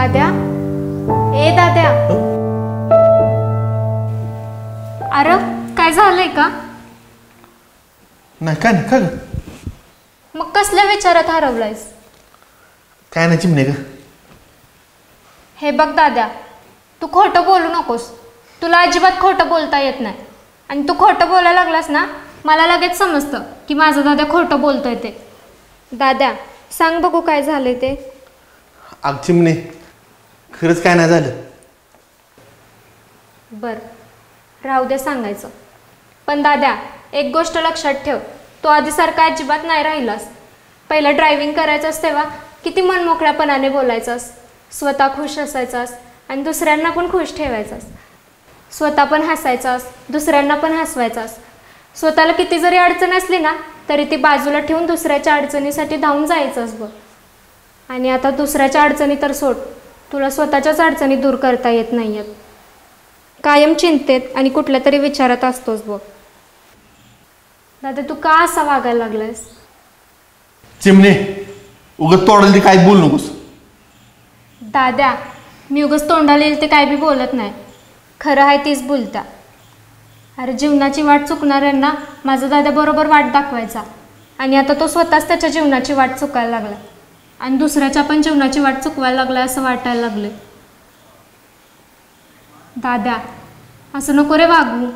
दाद्या, ए दाद्या, अरे काय झालंय का? नाही काय नाही का ग? मग कसल्या विचारात हरवलायस? काय नाही चिमणे ग. हे बघ दाद्या, तू खोटं बोलू नकोस. तुला अजिबात खोटं बोलता येत नाही. आणि तू खोटं बोलायला लागलास ना, मला लगेच समजतं की माझा दाद्या खोटं बोलतोय ते. दाद्या सांग बघू काय झालंय ते. अग चिमणे, खरंच काय नाही झालं. बर, राहू दे सांगायचं. पण दाद्या एक गोष्ट लक्षात ठेव, तो आधीसारखा अजिबात नाही राहिलास. पहिलं ड्रायव्हिंग करायचंस तेव्हा किती मनमोकळ्यापणाने बोलायचास, स्वतः खुश असायचास आणि दुसऱ्यांना पण खुश ठेवायचास. स्वतः पण हसायचास, दुसऱ्यांना पण हसवायचास. स्वतःला किती जरी अडचण असली ना तरी ती बाजूला ठेवून दुसऱ्याच्या अडचणीसाठी धावून जायचंस बघ. आणि आता दुसऱ्याच्या अडचणी तर सोड, तुला स्वतःच्याच अडचणी दूर करता येत नाही आहेत. कायम चिंतेत आणि कुठल्या तरी विचारात असतोस बघ. दादा तू का असा वागायला लागलायस? चिमणे, उगत तोडायला ते काय बोलू नकोस. दाद्या मी उगाच तोंडाला येईल ते काय बी बोलत नाही. खरं आहे तीच बोलता. अरे जीवनाची वाट चुकणाऱ्यांना माझा दादा बरोबर वाट दाखवायचा. आणि आता तो स्वतःच त्याच्या जीवनाची वाट चुकायला लागला आणि दुसऱ्याच्या पण जीवनाची वाट चुकवायला लागला असं वाटायला लागलं. दाद्या असं नको रे वागू.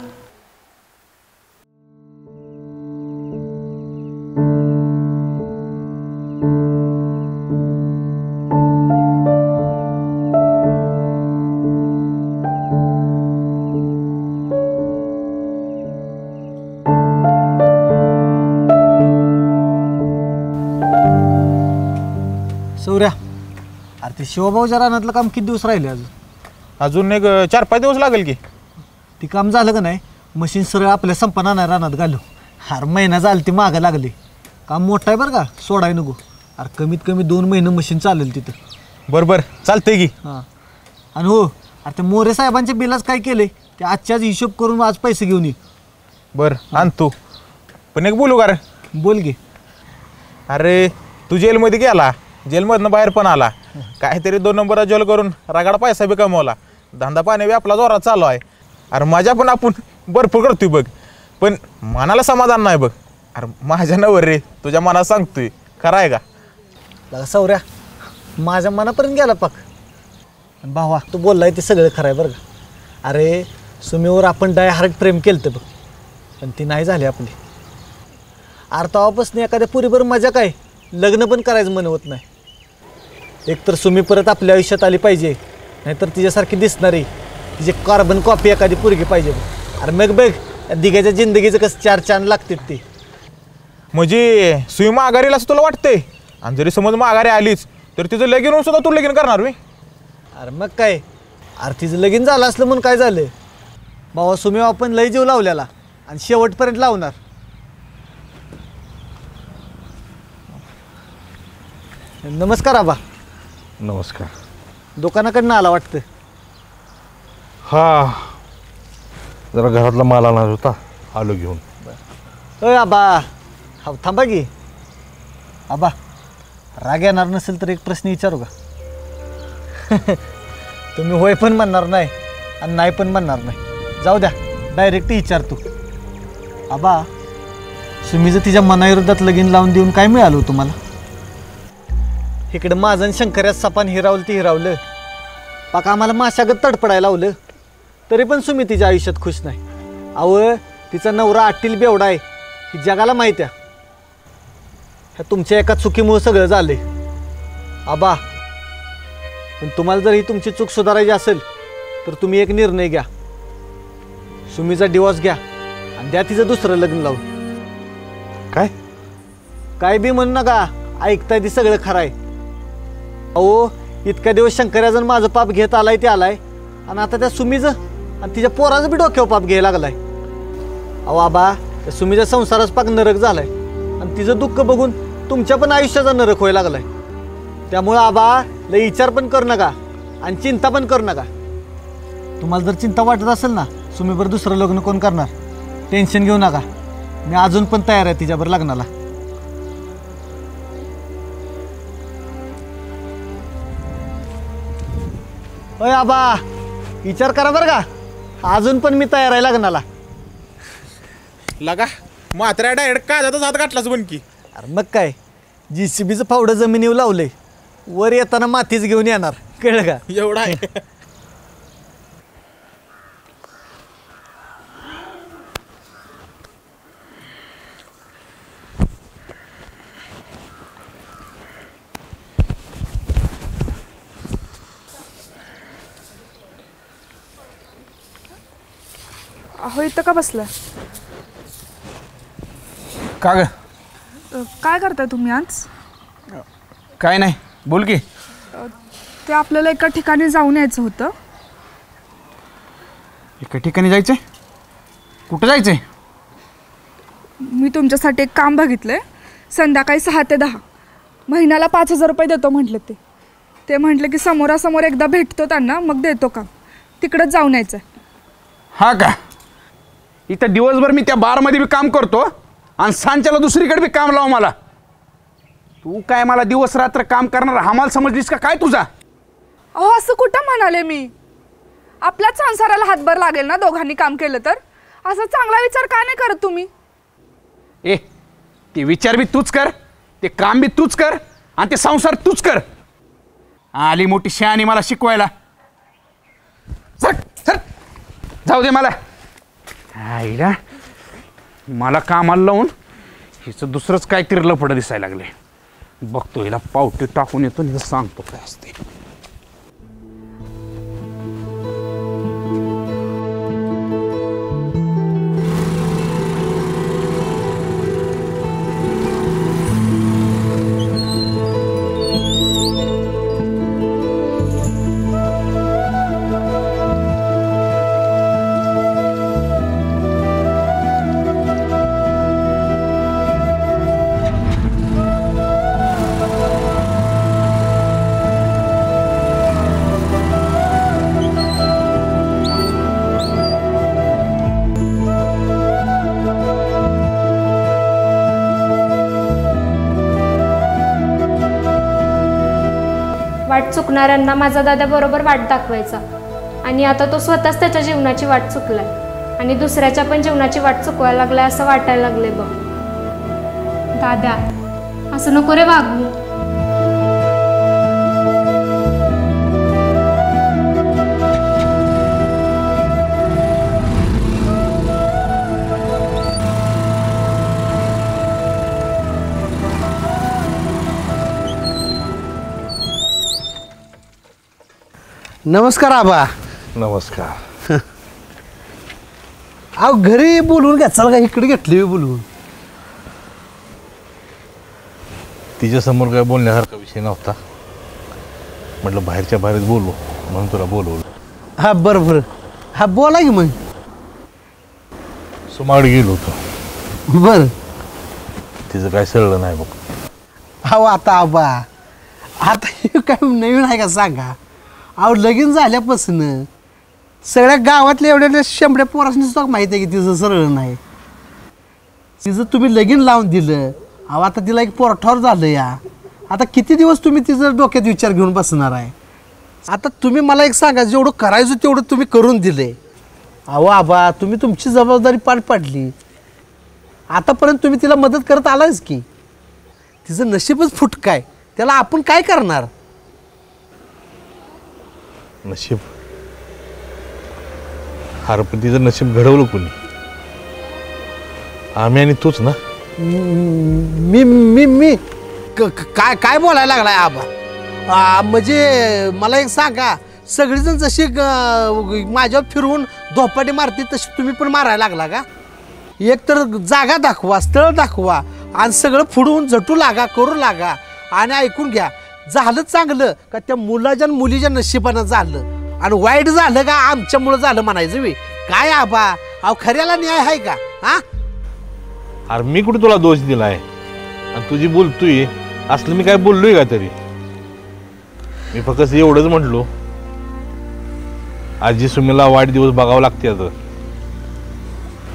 सौर्या, अरे ते शिवभाऊच्या रानातलं काम किती दिवस राहिले? अजून एक 4-5 दिवस लागेल की. ती काम झालं का नाही? मशीन सरळ आपल्या संपना नाही रानात घालू. हर महिना झालं ती मागं लागली. काम मोठं आहे बरं का, सोडाय नको. अरे कमीत कमी 2 महिने मशीन चालेल तिथं. बरोबर चालतंय की. हां, आणि हो अरे ते मोरे साहेबांच्या बिलाच काय केले ते आजच्याच हिशोब करून आज पैसे घेऊन ये. बरं आण तू. पण एक बोलू का रे? बोल घे. अरे तू जेलमध्ये गेला, जेलमधनं बाहेर पण आला, काहीतरी 2 नंबरचा जेल करून रगाडा पैसा बी कमवला, धंदा पाणी बी आपला जोरात चालू आहे. अरे माझ्या पण आपण भरपूर करतोय बघ, पण मनाला समाधान नाही बघ. अरे माझ्या नवर रे, तुझ्या मनात सांगतोय, खरं आहे का? लगा सौर्या, माझ्या मनापर्यंत गेला पाक. भावा तू बोललाय ते सगळं खरं आहे बरं का. अरे सुमीवर आपण डाय हार्ट प्रेम केलं तर बघ, पण ती नाही झाली आपली. अर्थावापासून एखाद्या पुरीवर मजा काय, लग्न पण करायचं मन होत नाही. एकतर सुमी परत आपल्या आयुष्यात आली पाहिजे, नाहीतर तिच्यासारखी दिसणारी तिची कार्बन कॉपी एखादी पुरगी पाहिजे. अरे मग बघ दिघ्याच्या जिंदगीचं कसं 4 चांद लागतात ते. म्हणजे सुई माघारीला असं तुला वाटतंय? आणि जरी समज माघारी आलीच तर तिचं लगीन होऊन सुद्धा तू लगीन करणार मी? अरे मग काय, अरे तिचं लगीन झालं असलं म्हणून काय झालं? भावा सुमी आपण लय जीव लावलेला आणि शेवटपर्यंत लावणार. नमस्कार आबा. नमस्कार. दुकानाकडनं आला वाटतं? हा, जरा घरातला माल आणणार होता, आलो घेऊन. अय आबा, हा थांबा की. आबा राग येणार नसेल तर एक प्रश्न विचारू का? तुम्ही होय पण म्हणणार नाही आणि नाही पण म्हणणार नाही. जाऊ द्या, डायरेक्ट विचारतो. आबा सुमीचं तिच्या मनाविरोधात लगीन लावून देऊन काय मिळालं तुम्हाला? इकडं माझं आणि शंकर्यात सपान हिरावलं ते हिरावलं, पाक आम्हाला माशागत तडपडायला लावलं, तरी पण सुमी तिच्या आयुष्यात खुश नाही. अहो तिचा नवरा आटील बेवडा आहे ही जगाला माहीत आहे. ह्या तुमच्या एका चुकीमुळे सगळं झालंय. आबा पण तुम्हाला जर ही तुमची चूक सुधारायची असेल तर तुम्ही एक निर्णय घ्या. सुमीचा डिवॉर्स घ्या आणि द्या तिचं दुसरं लग्न लावून. काय बी म्हणू नका, ऐकताय ती सगळं खरं आहे. अहो इतक्या दिवस शंकर्याजण माझं पाप घेत आलाय ते आलाय, आणि आता त्या सुमीचं आणि तिच्या पोराचं बी डोक्यावर पाप घ्यायला लागलाय. अहो आबा त्या सुमीच्या संसाराच पाक नरक झालाय आणि तिचं दुःख बघून तुमच्या पण आयुष्याचा नरक व्हायला लागलाय. त्यामुळं आबा लय विचार पण करू नका आणि चिंता पण करू नका. तुम्हाला जर चिंता वाटत असेल ना सुमीवर दुसरं लग्न कोण करणार, टेन्शन घेऊ नका. मी अजून पण तयार आहे तिच्यावर लग्नाला. होय आबा, विचार करा बरं का, अजून पण मी तयार आहे लग्नाला. लगा मात्र डायरेक्ट काजातच हात घातलाच बन की. अरे मग काय, JCBचं फावडं जमिनीवर लावलंय, वर येताना मातीच घेऊन येणार, कळलं का? एवढा आहे. अहो इथं का बसला? का ग? काय करताय तुम्ही आज? काय नाही, बोल की. ते आपल्याला एका ठिकाणी जाऊन यायचं होतं. एका ठिकाणी जायचंय? कुठं जायचंय? मी तुमच्यासाठी एक काम बघितलंय. संध्याकाळी 6 ते 10 महिन्याला 5,000 रुपये देतो म्हटलं. ते म्हटले की समोरासमोर एकदा भेटतो त्यांना, मग देतो काम. तिकडंच जाऊन यायचं. हा का? इथं दिवसभर मी त्या बारमध्ये बी काम करतो आणि सांच्याला दुसरीकडे बी काम लाव मला. तू काय मला दिवस रात्र काम करणार हमाल समजलीस का काय तुझा? अहो असं कुठं म्हणाले मी? आपल्याच संसाराला हातभार लागेल ना दोघांनी काम केलं तर. असा चांगला विचार का नाही करत तुम्ही? ए, ते विचार बी तूच कर, ते काम बी तूच कर आणि ते संसार तूच कर. आली मोठी शहाणी मला शिकवायला. सर सर जाऊ दे मला. आईला मला कामाला लावून हिचं दुसरंच काय तिरलं पडं दिसायला लागले. बघतो हिला पावटी टाकून येतो आणि सांगतो काय असते. वाट चुकणाऱ्यांना माझा दादा बरोबर वाट दाखवायचा आणि आता तो स्वतःच त्याच्या जीवनाची वाट चुकलाय आणि दुसऱ्याच्या पण जीवनाची वाट चुकवायला लागलाय असं वाटायला लागले बघ. दादा असं नको रे वागू. नमस्कार आबा. नमस्कार. अहो घरी बोलवून घ्या, चला का इकडे घेतली बोलवून. तिच्यासमोर काय बोलण्यासारखा विषय नव्हता, म्हटलं बाहेरच्या बाहेरच बोलू म्हणून तुला बोलवलं. हा बरं बरं, हा बोला की मग. सुमाकडे गेलो होतो, बरं. तिचं काय सरळ नाही बघ. अहो आता आबा, आता हे काय नवीन आहे का सांगा? अहो लगीन झाल्यापासून सगळ्या गावातल्या एवढ्या शेंबड्या पोरासनी सुद्धा माहीत आहे की तिचं सरळ नाही. तिचं तुम्ही लगीन लावून दिलं. अहो आता तिला एक पोरठावर झालं या. आता किती दिवस तुम्ही तिचं डोक्यात विचार घेऊन बसणार आहे? आता तुम्ही मला एक सांगा, जेवढं करायचं तेवढं तुम्ही करून दिले. अहो आबा, तुम्ही तुमची जबाबदारी पार पाडली. आतापर्यंत तुम्ही तिला मदत करत आलायच की. तिचं नशीबच फुटकं आहे, त्याला आपण काय करणार? नशीब हार, पण तिचं नशीब घडवलं कोणी? आम्ही आणि तूच ना. मी मी मी काय काय बोलायला लागलाय आबा? म्हणजे मला एक सांगा, सगळीजण जशी माझ्यावर फिरवून धोपाटी मारते तशी तुम्ही पण मारायला लागला का? एक तर जागा दाखवा, स्थळ दाखवा आणि सगळं फुडवून झटू लागा, करू लागा. आणि ऐकून घ्या, झालं चांगलं का त्या मुलाच्या आणि मुलीच्या नशिबानं झालं आणि वाईट झालं का आमच्यामुळं झालं म्हणायचं मी. काय आबा, अहो खऱ्याला न्याय आहे का? हा अरे मी कुठे तुला दोष दिलाय आणि तुझी बोलतोय असलं मी काय बोललोय का? तरी मी फक्त एवढंच म्हटलो, आजी सुमीला वाढदिवस बघावं लागते आता,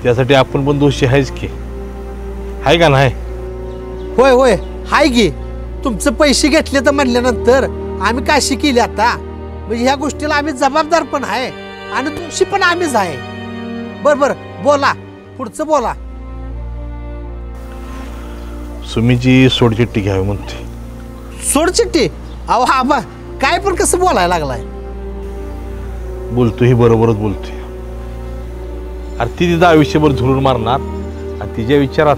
त्यासाठी आपण पण दोषी आहेच की, आहे का नाही? होय होय हाय की. तुमचं पैसे घेतले तर म्हणल्यानंतर आम्ही काशी केली आता. म्हणजे ह्या गोष्टीला आम्ही जबाबदार पण आहे आणि दोषी पण आम्हीच आहे. बर बोला, पुढचं बोला. सुमीची सोडचिट्टी घ्यावी म्हणते. सोडचिट्टी? अहो आबा काय पण कसं बोलायला लागलाय? बोलतो ही बरोबरच बोलतोय. अरे ती तिथं आयुष्यभर झुरून मारणार आणि तिच्या विचारात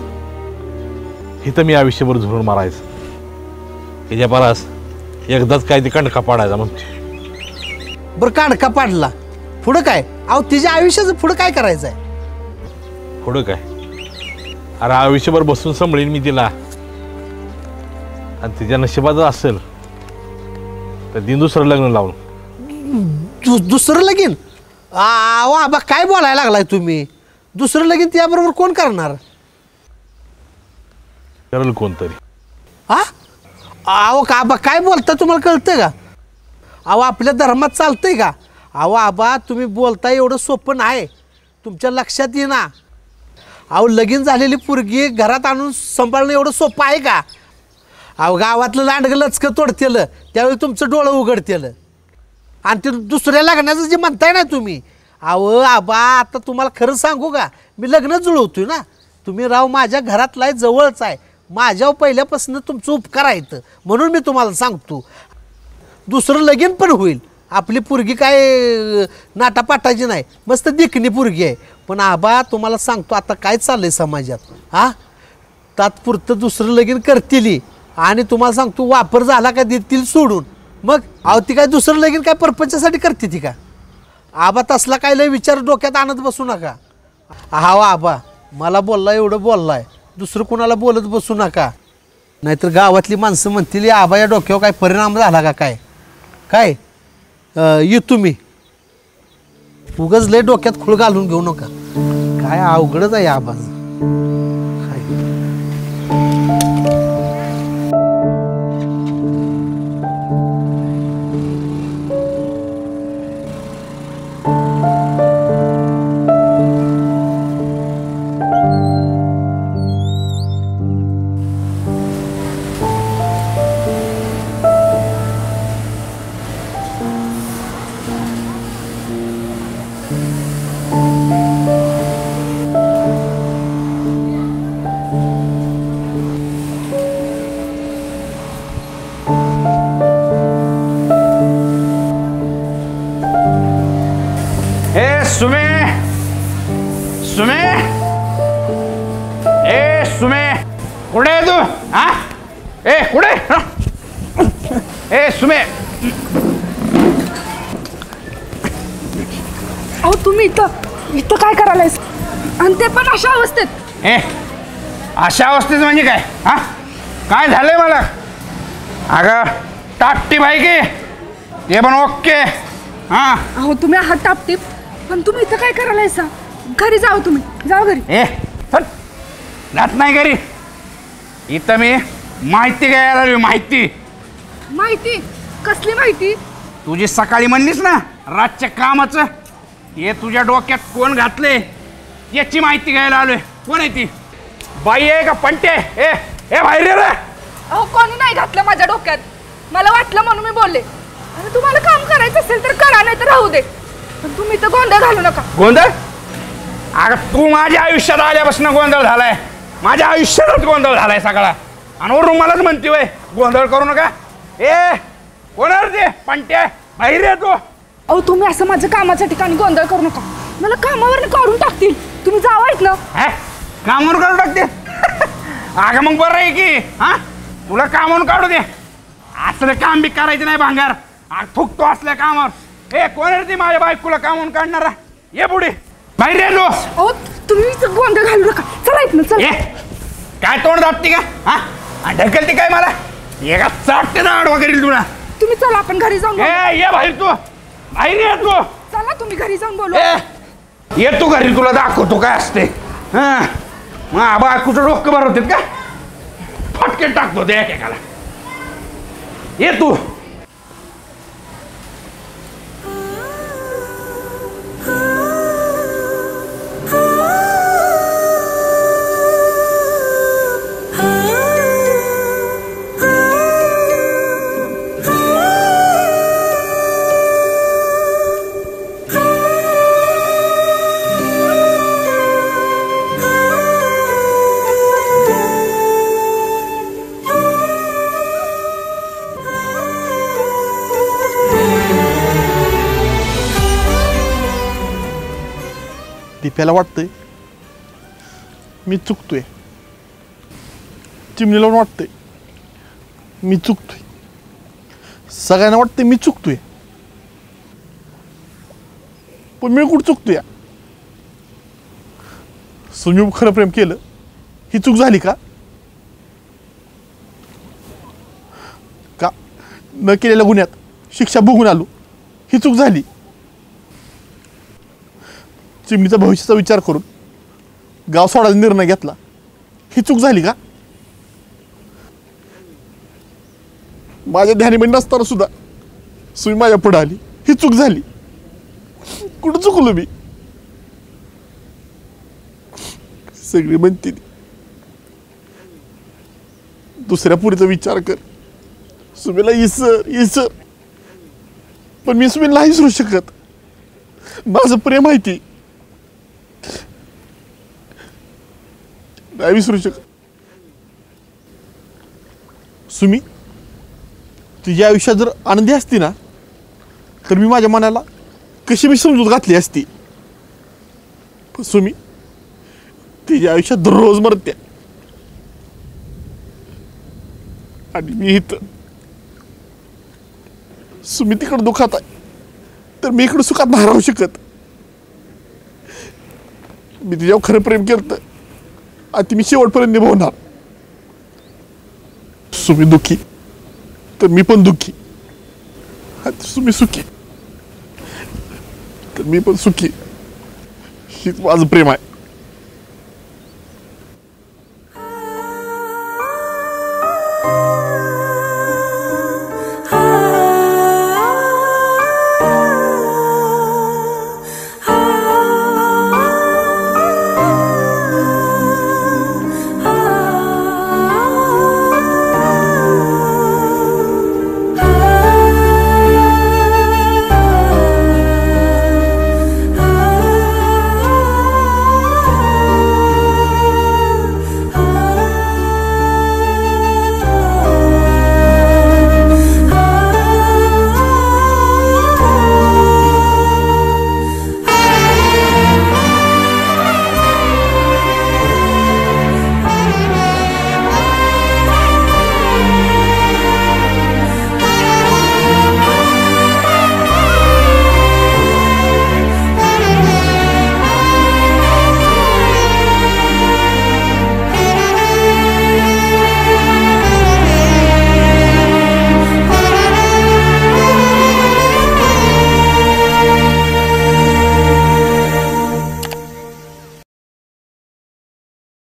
इथं मी आयुष्यभर झुरून मारायचं. तिच्या परास एकदाच काय ती कंडका पाडायचा म्हणते. बरं काढका पाडला, पुढं काय? अहो तिच्या आयुष्याचं पुढं काय करायचंय? पुढं काय? अरे आयुष्यभर बसून सांभाळीन मी तिला आणि तिच्या नशिबात असेल तर दिन दुसरं लग्न लावून. दुसरं लगीन? अहो आबा काय बोलायला लागलाय तुम्ही? दुसरं लगीन त्याबरोबर कोण करणार? करेल कोणतरी. हा अहो का आबा काय बोलता, तुम्हाला कळतं का? अहो आपल्या धर्मात चालतंय का? अहो आबा तुम्ही बोलता एवढं सोपं नाही, तुमच्या लक्षात ये ना. अहो लगीन झालेली पोरगी घरात आणून सांभाळणं एवढं सोपं आहे का? अहो गावातलं लांडगं लचकं तोडतेलं त्यावेळी तुमचं डोळं उघडतेलं आणि ते दुसऱ्या लग्नाचं जे म्हणताय ना तुम्ही. अहो आबा आता तुम्हाला खरं सांगू का, मी लग्न जुळवतोय ना. तुम्ही राव माझ्या घरातला जवळच आहे, माझ्यावर पहिल्यापासून तुमचं उपकार आहेत म्हणून मी तुम्हाला सांगतो. दुसरं लगीन पण होईल. आपली पोरगी काय नाटापाटाची नाही, मस्त दिखणी पोरगी आहे. पण आबा तुम्हाला सांगतो आता काय चाललंय समाजात. हा तात्पुरतं दुसरं लगीन करतील आणि तुम्हाला सांगतो वापर झाला का देतील सोडून. मग अहो ती काय दुसरं लगीन काय परपंचासाठी करते ती का? आबा तसला काय लय विचार डोक्यात आणत बसू नका. हा आबा मला बोललाय एवढं बोललाय, दुसरं कुणाला बोलत बसू नका, नाहीतर गावातली माणसं म्हणतील आबा या डोक्यावर काय परिणाम झाला का काय. काय ये तुम्ही उगाच लय डोक्यात खूळ घालून घेऊ नका, काय अवघडच आहे आबाज. सुमे कुठे आहे तू? हा ए कुठे? ए सुमे अहो तुम्ही इथं काय करायलायस आणि ते पण अशा अवस्थेत? ए अशा अवस्थेत म्हणजे काय? हा काय झालंय मला? अगं टापटी बाई की ते पण ओके. हा अहो तुम्ही आहात टापटीप, पण तुम्ही इथं काय करायलायसा? घरी जाऊ, तुम्ही जाऊ घरी. ए चल जात नाही घरी. इथं मी माहिती घ्यायला आलोय. माहिती? कसली माहिती? तुझी सकाळी म्हणलीस ना रातच्या कामाचं, हे तुझ्या डोक्यात कोण घातले याची माहिती घ्यायला आलोय. कोण आहे ती? बाई आहे का पंटे? ए ए बाहेर रे. अहो कोणी नाही घातलं माझ्या डोक्यात, मला वाटलं म्हणून मी बोलले. आणि तुम्हाला काम करायचं असेल तर करा, नाही तर राहू दे, पण तुम्ही तर गोंधळ घालू नका. गोंधळ? अगं तू माझ्या आयुष्यात आल्यापासून गोंधळ झालाय. माझ्या आयुष्यातच गोंधळ झालाय सगळा, आणि वरून मलाच म्हणते वय गोंधळ करू नका. ए कोणावर ते पंटे बाहेर आहे तू. अहो तुम्ही असं माझ्या कामाच्या ठिकाणी गोंधळ करू नका, मला कामावर काढून टाकतील. तुम्ही जावायत ना. कामावर काढून टाकते? अगं मग बरं आहे की, हा तुला कामावर काढू दे. असलं काम बी करायचं नाही भांगार, थुकतो असल्या कामावर. ए कोण रे माझ्या बायकोला कामावर काढणारा? ये पुढे बाहेर रे. अहो तुम्ही गोंधळ घालू नका, चला इथनं चला. काय तोंड दाबती का? हा ढकलते काय मला? एका चाटते ना आडवा करील तुला. तुम्ही चला आपण घरी जाऊन. ये बाहेर तू, बाहेर ये तू. चला तुम्ही घरी जाऊन बोलू. ये तू घरी, तुला दाखवतो काय असते. हा बायकोचं डोकं बरं होते का? फटके टाकतो ते एकेकाला. ये तू. टिप्याला वाटतंय मी चुकतोय, चिमणीला वाटतंय मी चुकतोय, सगळ्यांना वाटतंय मी चुकतोय, पण मी कुठं चुकतोय? सुमी खरं प्रेम केलं ही चूक झाली का? का न केलेल्या गुन्ह्यात शिक्षा भोगून आलो ही चूक झाली? चिमणीचा भविष्याचा विचार करून गाव सोडायचा निर्णय घेतला ही चूक झाली का? माझ्या ध्यानीमध्ये नसताना सुद्धा सुमी माझ्या पुढे आली ही चूक झाली? कुठं चुकलो मी? सगळी म्हणते दुसऱ्या पुरीचा विचार कर, सुमीला इसर, पण मी सुमीला नाही विसरू शकत. माझं प्रेम आहे ती नाही विसरू शकत. सुमी तुझ्या आयुष्यात जर आनंदी असती ना तर मी माझ्या मनाला कशी मी समजूत घातली असती. पण सुमी तिच्या आयुष्यात दररोज मरते आणि मी इथं. सुमी तिकडं दुखात आहे तर मी इकडं सुखात नाही राहू शकत. मी तिच्यावर खरं प्रेम केलं आणि ती मी शेवटपर्यंत निभावणार. सुमी दुःखी तर मी पण दुःखी, सुमी सुखी तर मी पण सुखी. हीच माझं प्रेम आहे.